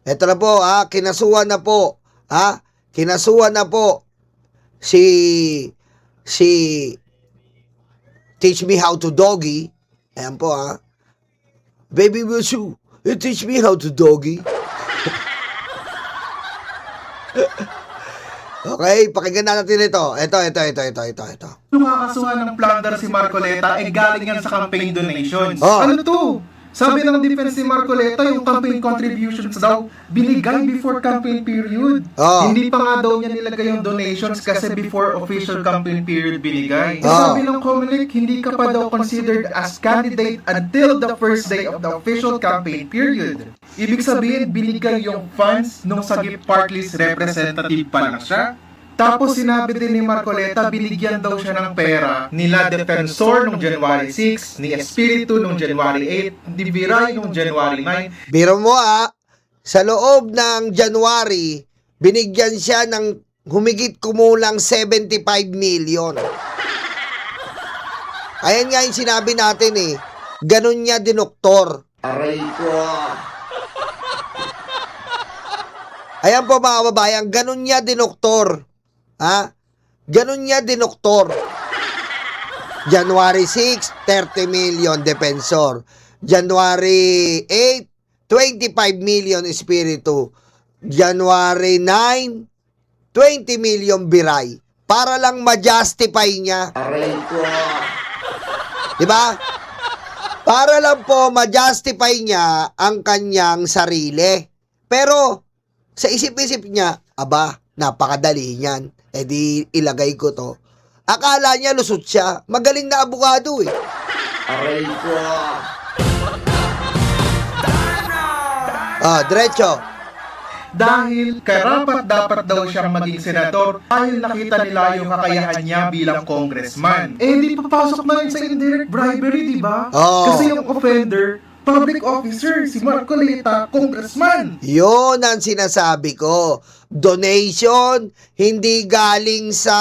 Ito na po, kinasuhan na po. Kinasuhan na po si Teach Me How to Doggy. Ayan po, Baby Wilsu, teach me how to doggy. Okay, pakinggan natin ito. Ito. Yung kakasuhan ng plunder si Marcoleta galing yan sa campaign donations. Oh. Ano to? Sabi ng defense ni Marcoleta, yung campaign contributions daw binigay before campaign period. Oh. Hindi pa nga daw niya nilagay yung donations kasi before official campaign period binigay. Oh. Sabi ng Comelec, hindi ka pa daw considered as candidate until the first day of the official campaign period. Ibig sabihin, binigay yung funds nung Sagip Party List representative pa lang siya. Tapos sinabi din ni Marcoleta, binigyan daw siya ng pera nila Defensor nung January 6, ni Espiritu nung January 8, ni Viray nung January 9. Biro mo, sa loob ng January, binigyan siya ng humigit kumulang 75 million. Ayan nga yung sinabi natin Ganun niya dinoktor. Aray ko. Ayan po mga kababayan, ganun niya dinoktor. Ganun niya dinoktor. January 6, 30 million Defensor. January 8, 25 million Espiritu. January 9, 20 million Viray. Para lang ma-justify niya. Aray ko. Diba? Para lang po ma-justify niya ang kanyang sarili. Pero, sa isip-isip niya, napakadali niyan. Di ilagay ko to. Akala niya lusot siya. Magaling na abogado Aray ko. Diretso. Dahil karapat dapat daw siyang maging senador dahil nakita nila yung kakayahan niya bilang congressman. Di papasok na yun sa indirect bribery, di ba? Oh. Kasi yung offender, public officer, si Marcoleta, congressman. Yun ang sinasabi ko. Donation, hindi galing sa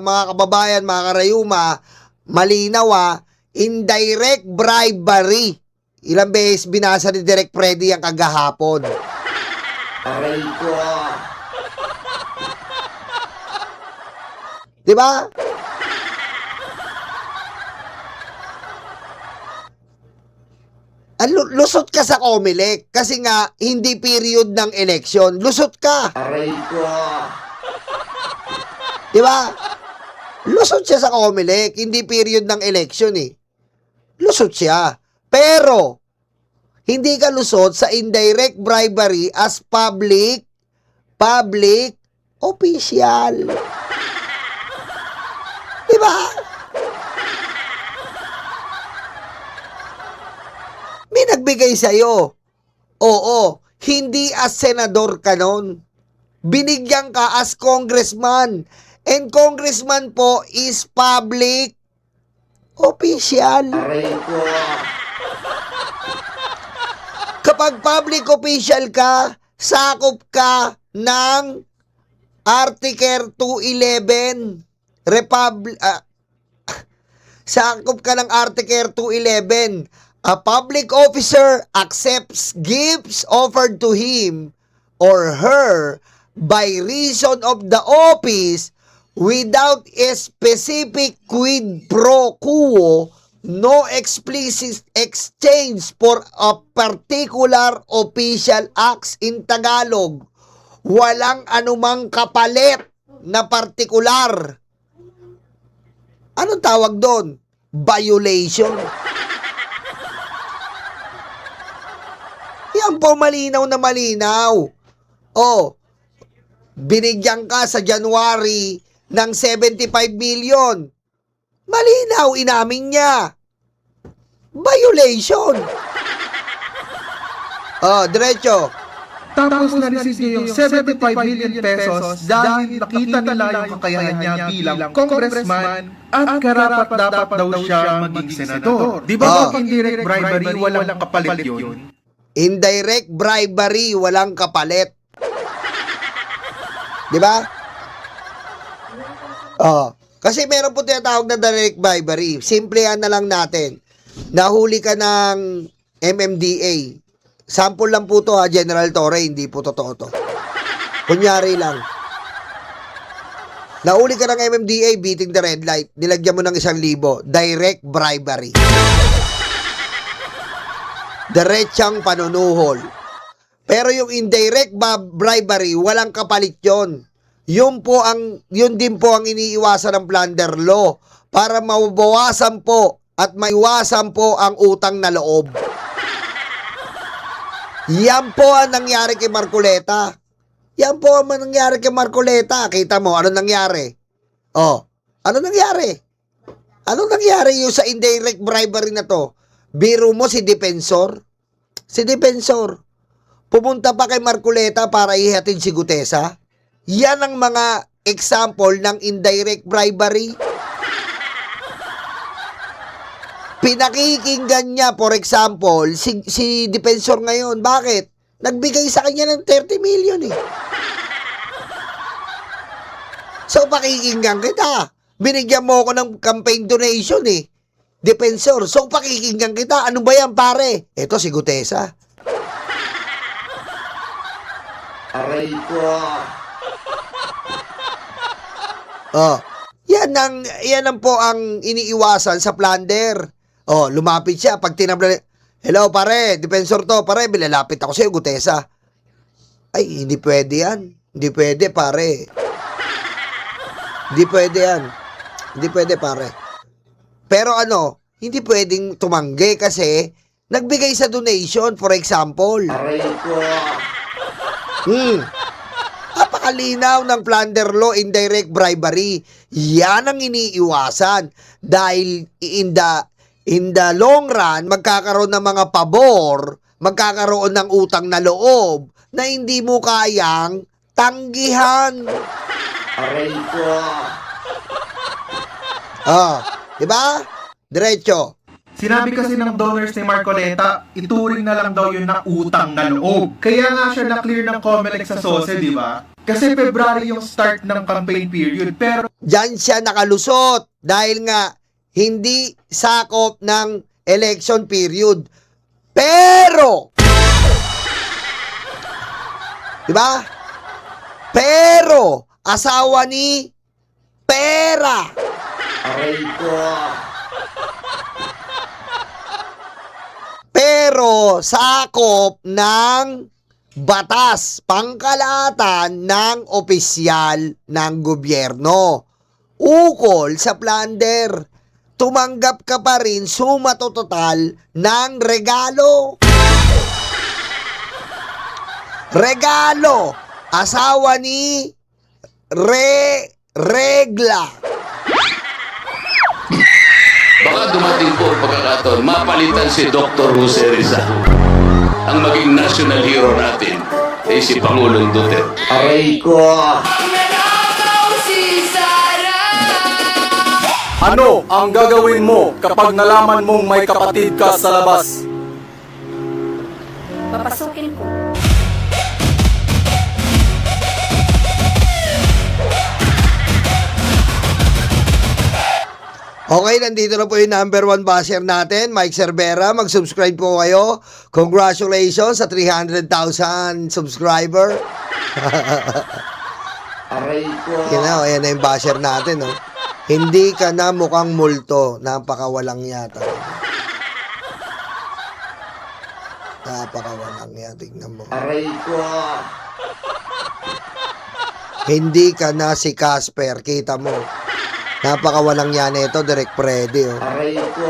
mga kababayan, mga karayuma, malinaw indirect bribery. Ilang beses binasa ni Direk Freddy ang kagahapon. Aray ko. Diba? Lusot ka sa Comelec kasi nga hindi period ng eleksyon. Lusot ka. Aray ko. Diba? Lusot siya sa Comelec, hindi period ng eleksyon Lusot siya. Pero hindi ka lusot sa indirect bribery as public official. Diba? May nagbigay sa'yo. Oo, hindi as senador ka nun. Binigyan ka as congressman. And congressman po is public official. Aray ko. Kapag public official ka, sakop ka ng Article 211. Sakop ka ng Article 211. A public officer accepts gifts offered to him or her by reason of the office without a specific quid pro quo, no explicit exchange for a particular official acts. In Tagalog, walang anumang kapalit na partikular. Anong tawag doon? Violation. Yan po, malinaw na malinaw. Binigyan ka sa January ng 75 million. Malinaw, inamin niya. Violation. Diretso. Tapos na-receive niya yung 75 million pesos dahil nakita nila yung kakayahan niya bilang congressman at karapat dapat daw siya maging senador. Di ba pag indirect bribery, walang kapalit yun? Indirect bribery, walang kapalit. Di ba? Kasi meron po tinatawag na direct bribery. Simplehan na lang natin. Nahuli ka ng MMDA. Sample lang po to ha, General Torre, hindi po totoo to. Kunyari lang. Nauli ka ng MMDA, beating the red light, nilagyan mo ng 1,000, direct bribery. Diretsang panunuhol. Pero yung indirect bribery, walang kapalit yon. Yun din po ang iniiwasan ng plunder law para mabawasan po at maiwasan po ang utang na loob. Yan po ang nangyari kay Marcoleta. Yan po ang nangyari kay Marcoleta. Kita mo, ano nangyari? Oh, ano nangyari? Ano nangyari yung sa indirect bribery na to? Biro mo si Defensor? Si Defensor. Pumunta pa kay Marcoleta para ihatid si Gutesa? Yan ang mga example ng indirect bribery. Pinakikinggan niya, for example, si Defensor ngayon. Bakit? Nagbigay sa kanya ng 30 million eh. So, pakikinggan kita. Binigyan mo ako ng campaign donation eh. Defensor. So, pakikinggan kita. Ano ba yan, pare? Ito si Gutesa. Aray ko. Oh, yan ang po ang iniiwasan sa plunder. Oh, lumapit siya pag tinabla. Hello pare, Defensor to, pare, bilalapit ako sa iyo, Gutesa. Ay, hindi pwede yan. Hindi pwede, pare. Hindi pwede yan. Hindi pwede, pare. Pero ano, hindi pwedeng tumanggi kasi nagbigay sa donation, for example. Aray ko. Napakalinaw ng plunder law, indirect bribery. Yan ang iniiwasan. Dahil in the long run, magkakaroon ng mga pabor, magkakaroon ng utang na loob na hindi mo kayang tanggihan. Aray ko. Di ba? Diretso. Sinabi kasi ng donors ni Marcoleta, ituring na lang daw yun na utang na loob. Kaya nga siya na-clear ng COMELEC sa SOSE, di ba? Kasi February yung start ng campaign period, pero Diyan siya nakalusot dahil nga hindi sakop ng election period. Pero, di ba? Pero, asawa ni pera. Aray ko. Pero, sakop ng batas, pangkalahatan ng opisyal ng gobyerno. Ukol sa plunder. Tumanggap ka pa rin suma total ng regalo. Regalo. Asawa ni Regla. Baka dumating po ang pagkakataon, mapalitan si Dr. Jose Rizal. Ang maging national hero natin ay si Pangulong Duterte. Aray ko. Ano ang gagawin mo kapag nalaman mong may kapatid ka sa labas? Papasukin ko. Okay, nandito na po yung number 1 basher natin, Mike Cervera. Mag-subscribe po kayo. Congratulations sa 300,000 subscriber. Aray ko. Ayan na yung basher natin, no? Hindi ka na mukhang multo. Napakawalang yata. Napakawalang yata. Tignan mo. Aray ko. Hindi ka na si Casper. Kita mo. Napakawalang yan ito. Direct Freddy, oh. Aray ko.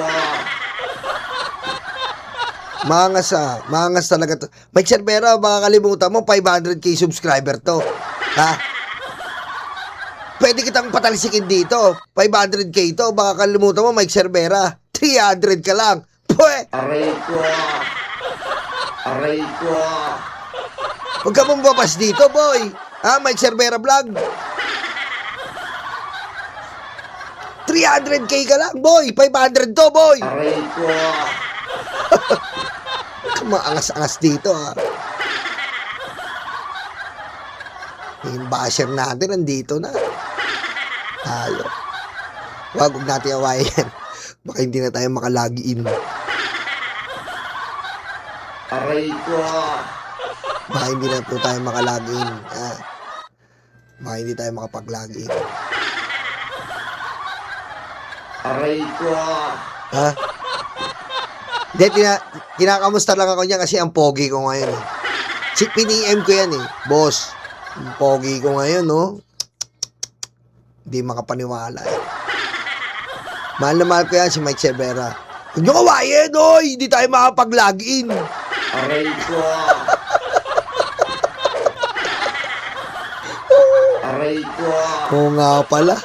Mangas talaga to. Mike Cervera, baka kalimutan mo, 500k subscriber to. Ha? Pwede kitang patalsikin dito. 500k to. Baka kalimutan mo, Mike Cervera. 300 ka lang. Pwe! Aray ko. Aray ko. Huwag ka mong babas dito, boy. Ha, Mike Cervera vlog. 300k ka lang, boy. 500 to, boy. Aray ko. Maangas-angas dito, ha. Yung basher natin, nandito na. Tayo. Huwag natin awayan yan. Baka hindi na tayo makalagi in. Aray ko. Baka hindi na po tayo makalagin. Baka hindi tayo makapag-login. Aray ko. Ha? Hindi, kinakamusta lang ako niya kasi ang pogi ko ngayon eh. Piniem ko yan eh. Boss, ang pogi ko ngayon, no? Hindi makapaniwala eh. Mahal na mahal ko yan si Mike Severa. Huwag niyo kawain, oy! Hindi tayo makapag-login. Aray ko. Aray ko. Oo nga pala.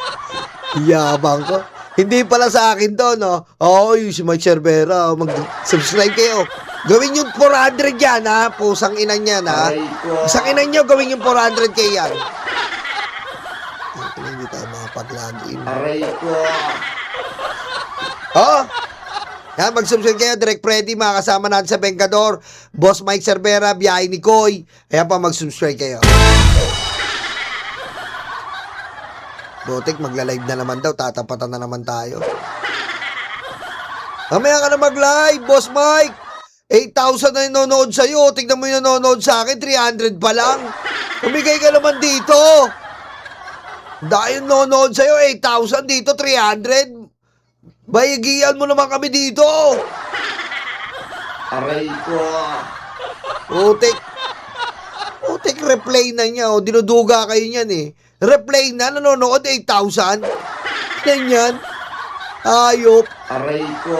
Yabang ko. Hindi pala sa akin to, no? Oy, si Mike Severa. Mag-subscribe kayo. Gawin yung 400 yan, ha? Pusang inan yan, ha? Aray ko. Pusang inan nyo, gawin yung 400k yan. Hindi tayo makapag-login. Aray ko. Oh! Yan, mag-subscribe kayo. Direct Freddy, mga kasama natin sa Vengador. Boss Mike Cervera, biyahe ni Koy. Ayan pa, mag-subscribe kayo. Botek, magla-live na naman daw. Tatapatan na naman tayo. Mamaya ka na mag-live, Boss Mike. 8,000 na nanonood sa'yo. Tignan mo yung nanonood sa akin. 300 pa lang. Umigay ka naman dito. Dahil nanonood sa'yo, 8,000 dito, 300. Bayagian mo naman kami dito. Aray ko. Utik, replay na niya. O, dinuduga kayo niyan eh. Replay na, nanonood, 8,000. Ganyan. Ayop. Aray ko.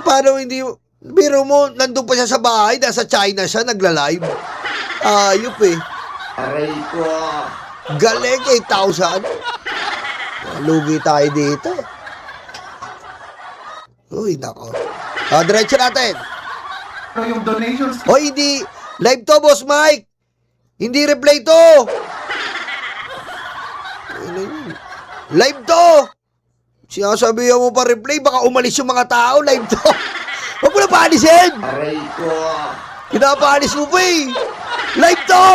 Paano hindi, biro mo, nandun pa siya sa bahay, nasa China siya, nagla-live. Ayop eh. Aray ko. Galing, 8,000. Lugi tayo dito. Uy, nako. Diretso natin. Pero yung donations, O, hindi. Live to, Boss Mike. Hindi replay to. Ano yun? Live to. Sinasabihan mo pa replay, baka umalis yung mga tao. Live to. Huwag mo na paalisin. Aray ko. Pinapaalis mo pa eh. Live to.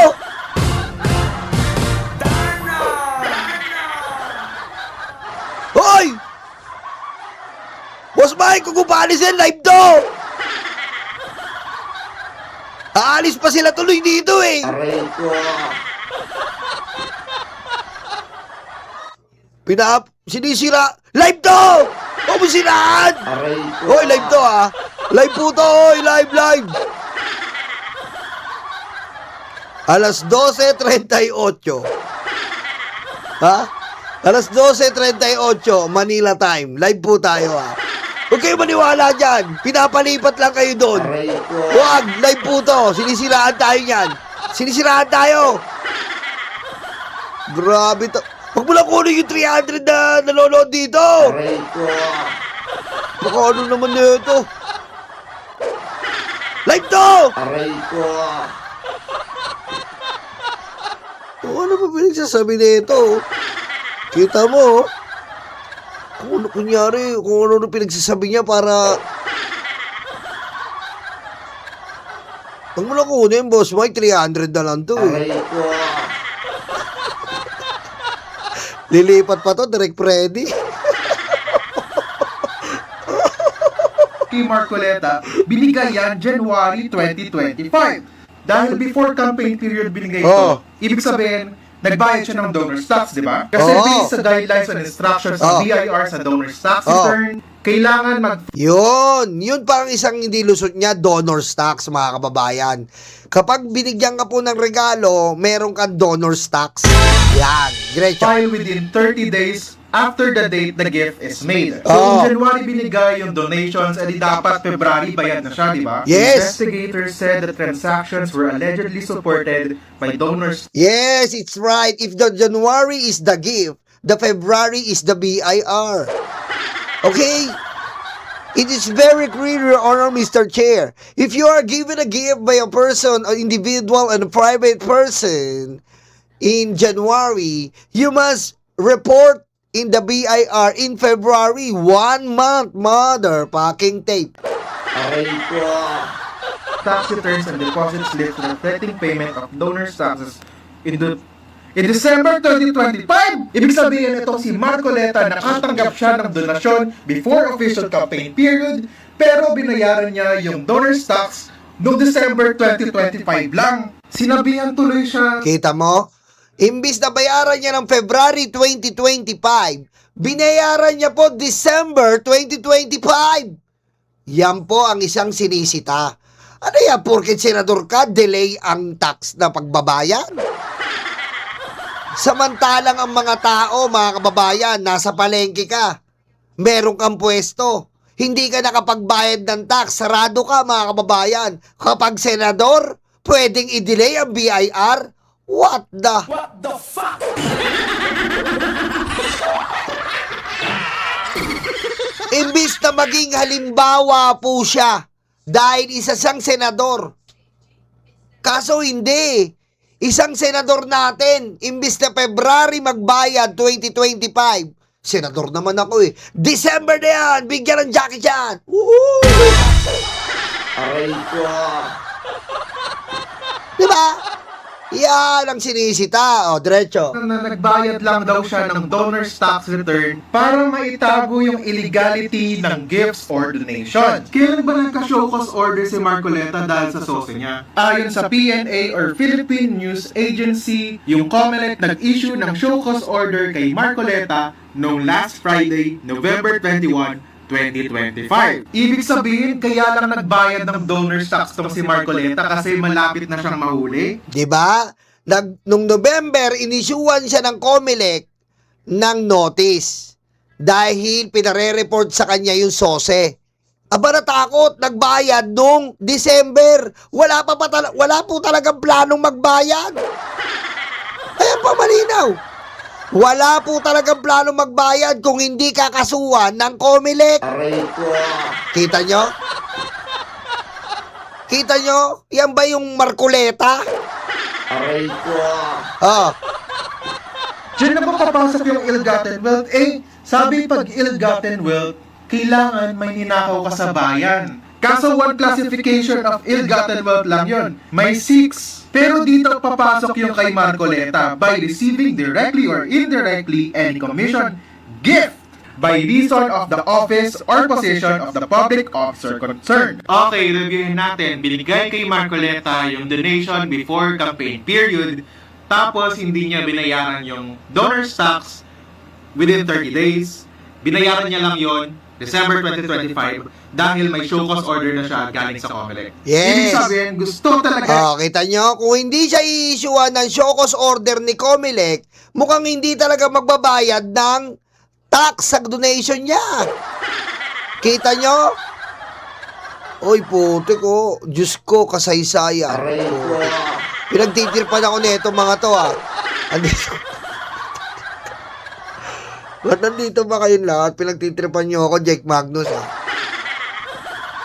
Hoy! Boss Mike, kung paalisin, live to. Aalis pa sila tuloy dito eh. Aray ko. Sinisira. Live to! Huwag mo siraan! Aray ko. Hoy, live to ah. Live po to, hoy. Live. Alas 12:38. Ha? Alas 12:38, Manila time. Live po tayo ah. Huwag kayo maniwala dyan. Pinapalipat lang kayo doon. Aray ko. Huwag, live po to. Sinisiraan tayo yan. Sinisiraan tayo. Grabe to. Huwag mo lang kunin yung 300 na nanonood dito. Aray ko. Baka ano naman nito. Live to! Aray ko. Ano ba pinagsasabi nito? Kita mo, kung ano kunyari, kung ano pinagsasabi niya para... Huwag mo lang kunin, Boss Mike, 300 na lang to eh. Aray ko. Lilipat pa to, Direct Freddy. kay Marcoleta, binigay yan January 2025. Dahil before campaign period binigay ito, ibig sabihin, nagbayad siya ng donor stocks, di ba? Kasi based sa guidelines and instructions ng BIR sa donor stocks return, kailangan Yun pa ang isang hindi lusot niya, donor stocks, mga kababayan. Kapag binigyan ka po ng regalo, meron kang donor stocks. Yan, diretso. file within 30 days after the date the gift is made. So, kung January binigay yung donations, edi dapat February bayad na siya, di ba? Yes. Investigators said the transactions were allegedly supported by donors. Yes, it's right. If the January is the gift, the February is the BIR. Okay? It is very clear, Your Honor, Mr. Chair. If you are given a gift by a person, an individual, and a private person in January, you must report in the BIR in February, 1 month, mother fucking tape. Aray ko. Tax returns and deposit slips reflecting payment of donors' taxes in December 2025. Ibig sabihin itong si Marcoleta nakatanggap siya ng donasyon before official campaign period pero binayaran niya yung donor's tax noong December 2025 lang. Sinabihan tuloy siya. Kita mo? Imbis na bayaran niya ng February 2025, binayaran niya po December 2025. Yan po ang isang sinisita. Ano yan, porket senador ka, delay ang tax na pagbabayan? Samantalang ang mga tao, mga kababayan, nasa palengke ka. Meron kang pwesto. Hindi ka nakapagbayad ng tax. Sarado ka, mga kababayan. Kapag senador, pwedeng i-delay ang BIR. What the fuck? Imbis na maging halimbawa po siya dahil isa siyang senador. Kaso hindi. Isang senador natin, imbis na February magbayad 2025, senador naman ako eh. December na yan, bigyan ng jacket yan. Woohoo! Aray ko. Diba? Yan ang sinisita. O, diretso. Na nagbayad lang daw siya ng donor's tax return para maitago yung illegality ng gifts or donation. Kailan ba nagka-show cause order si Marcoleta dahil sa sose niya? Ayon sa PNA or Philippine News Agency, yung COMELEC nag-issue ng show cause order kay Marcoleta noong last Friday, November 21, 2025. Ibig sabihin, kaya lang nagbayad ng donor's tax to si Marcoleta kasi malapit na siyang mahuli. Diba? Nung November, inisyuan siya ng COMELEC ng notice dahil pinare-report sa kanya yung sose. Aba, natakot, nagbayad nung December. Wala po talagang planong magbayad. Ayan pa, malinaw. Wala po talagang planong magbayad kung hindi kakasuhan ng COMELEC. Aray ko. Kita nyo? Kita nyo? Yan ba yung Marcoleta? Aray ko. Oh. Diyan na ba papasok yung ill-gotten wealth? Sabi pag ill-gotten wealth, kailangan may ninakaw ka sa bayan. Kaso one classification of ill-gotten wealth lang yun. May 6. Pero dito papasok yung kay Marcoleta by receiving directly or indirectly any commission, gift, by reason of the office or position of the public officer concerned. Okay, reviewin natin. Binigay kay Marcoleta yung donation before campaign period, tapos hindi niya binayaran yung donor's tax within 30 days. Binayaran niya lang yon December 2025 dahil may show cause order na siya galing sa COMELEC. Yes. Ibig sabihin, gusto talaga. Oh, kita nyo? Kung hindi siya i-issuean ng show cause order ni COMELEC, mukhang hindi talaga magbabayad ng tax sa donation niya. Kita nyo? Oy, puti ko. Diyos ko, kasaysayan. Aray ko. Pinagtitirpan ako nito mga to, ah. Andito. Ba't nandito ba kayong lahat? Pinagtitripan nyo ako, Jake Magnus, ah.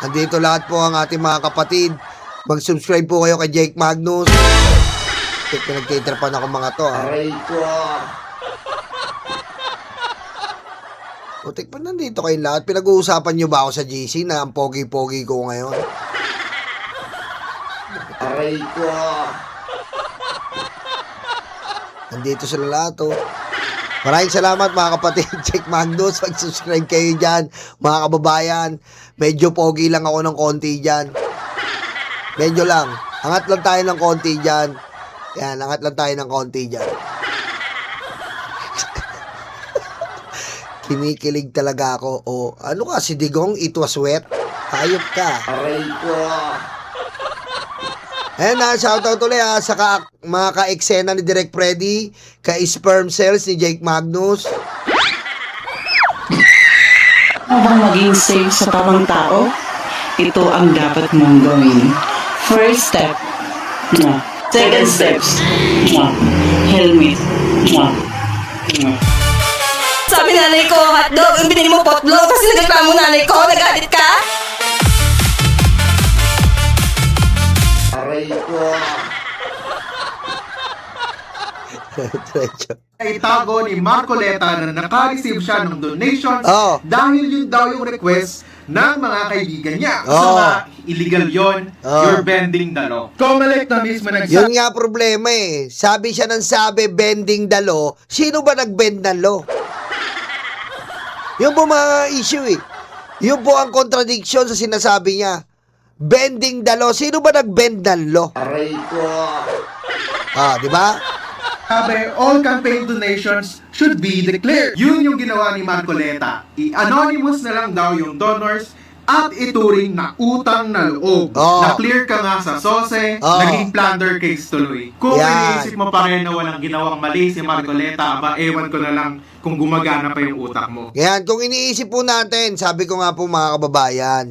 Nandito lahat po ang ating mga kapatid. Mag-subscribe po kayo kay Jake Magnus. Pinagtitripan ako mga to, ah. Aray ko. Putik pa nandito kayong lahat. Pinag-uusapan nyo ba ako sa GC na ang pogi-pogi ko ngayon? Aray ko. Nandito sila lahat, oh. Maraming salamat mga kapatid. Jake Magnus, mag-subscribe kayo dyan. Mga kababayan, medyo pogi lang ako ng konti dyan. Medyo lang. Angat lang tayo ng konti dyan. Yan, angat lang tayo ng konti dyan. Kinikilig talaga ako. O, ano ka, si Digong, it was wet? Hayop ka. Aray ko. Ayan na, shoutout ulit sa mga ka-eksena ni Direk Freddy, ka-sperm cells ni Jake Magnus. Upang maging safe sa tamang tao, ito ang dapat mong gawin. First step, second steps, helmet. Sabi nanay ko, hotdog, ang binili mo potlog kasi nagreklamo nanay ko, nagalit ka? Aray ko. Itago ni Marcoleta na naka-receive siya ng donations Oh. dahil yun daw yung request ng mga kaibigan niya. Oh. So, illegal yon, Oh. you're bending the law. COMELEC na mismo nagsabi. Yun nga problema eh. Sabi siya ng sabi, bending the law. Sino ba nag-bend ng law? Yung po mga issue eh. Yun po ang contradiction sa sinasabi niya. Bending the law. Sino ba nag-bend ng law? Aray ko. Di ba? Sabi, all campaign donations should be declared. Yun yung ginawa ni Marcoleta. I-anonymous na lang daw yung donors at ituring na utang na loob. Na-clear ka nga sa SOSE, naging plunder case tuloy. Kung iniisip mo pa rin na walang ginawang mali si Marcoleta, aba, ewan ko na lang kung gumagana pa yung utak mo. Yan, kung iniisip po natin, sabi ko nga po mga kababayan,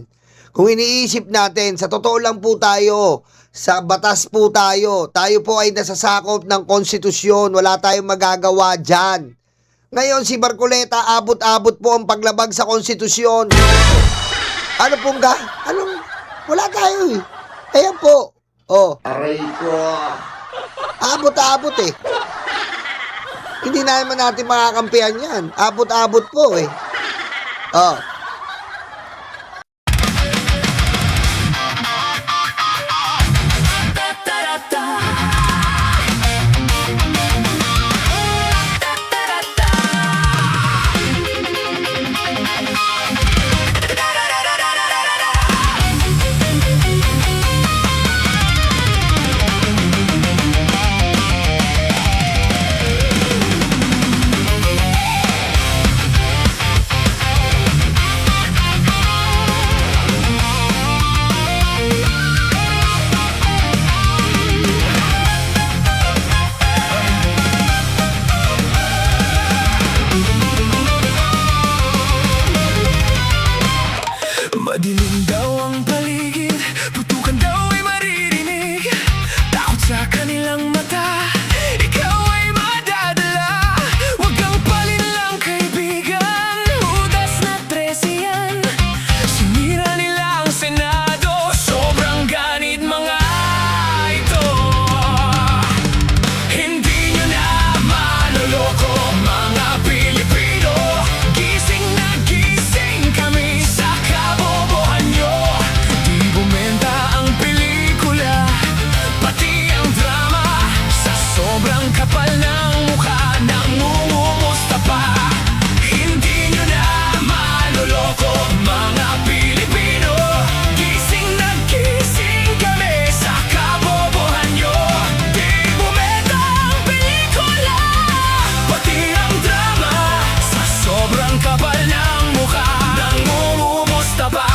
kung iniisip natin, sa totoo lang po tayo, sa batas po tayo po ay nasasakop ng konstitusyon, wala tayong magagawa dyan. Ngayon si Marcoleta, abot-abot po ang paglabag sa konstitusyon. Ano pong wala tayo eh. Ayan po. Aray ko. Abot-abot eh. Hindi naman natin makakampihan yan. Abot-abot po eh. Madilim daw ang paligid, putukan daw ay maririnig. Takot sa kanilang mata, ikaw ay madadala. Huwag kang palinlang kaibigan, Judas na 13 yan. Sinira nila ang Senado, sobrang ganit mga ito. Hindi nyo na maloloko mga Pilipino. Gising na gising kami sa kabobohan nyo. Di bumenta ang pelikula, pati ang drama. Sa sobrang kapal ng mukha, nangungumusta pa. Hindi nyo na maloloko mga Pilipino. Gising na gising kami sa kabobohan nyo. Di bumenta ang pelikula, pati ang drama. Sa sobrang kapal ng mukha, nangungumusta pa.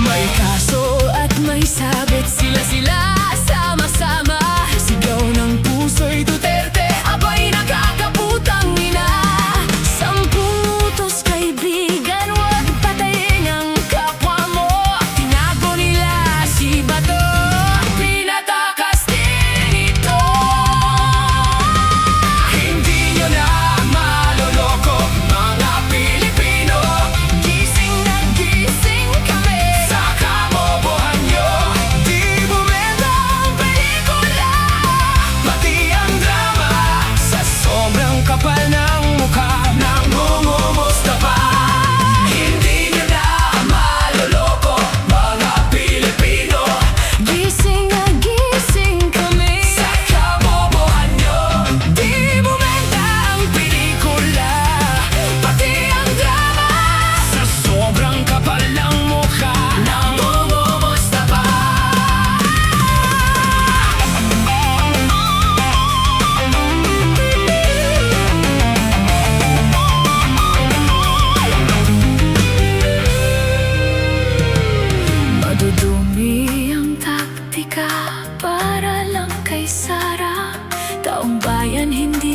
May kaso at may sabit, sila sama-sama. Sigaw ng puso'y Duterte, abay nakakaputang ina. 10 utos kaibigan, huwag patayin ang kapwa mo. Tinago nila si Bato, pinatakas din ito. Hindi nyo na maloloko mga Pilipino. Gising na gising kami sa kabobohan nyo. Di bumenta ang pelikula, pati ang drama. Sa sobrang kapal ng mukha, nangungumusta pa. Hindi nyo na maloloko mga Pilipino. Gising na gising kami sa kabobohan nyo. Di bumenta ang pelikula, pati ang drama. Sa sobrang kapal ng mukha, nangungumusta pa. Madudumi ang taktika para lang kay Sara. Taong bayan hindi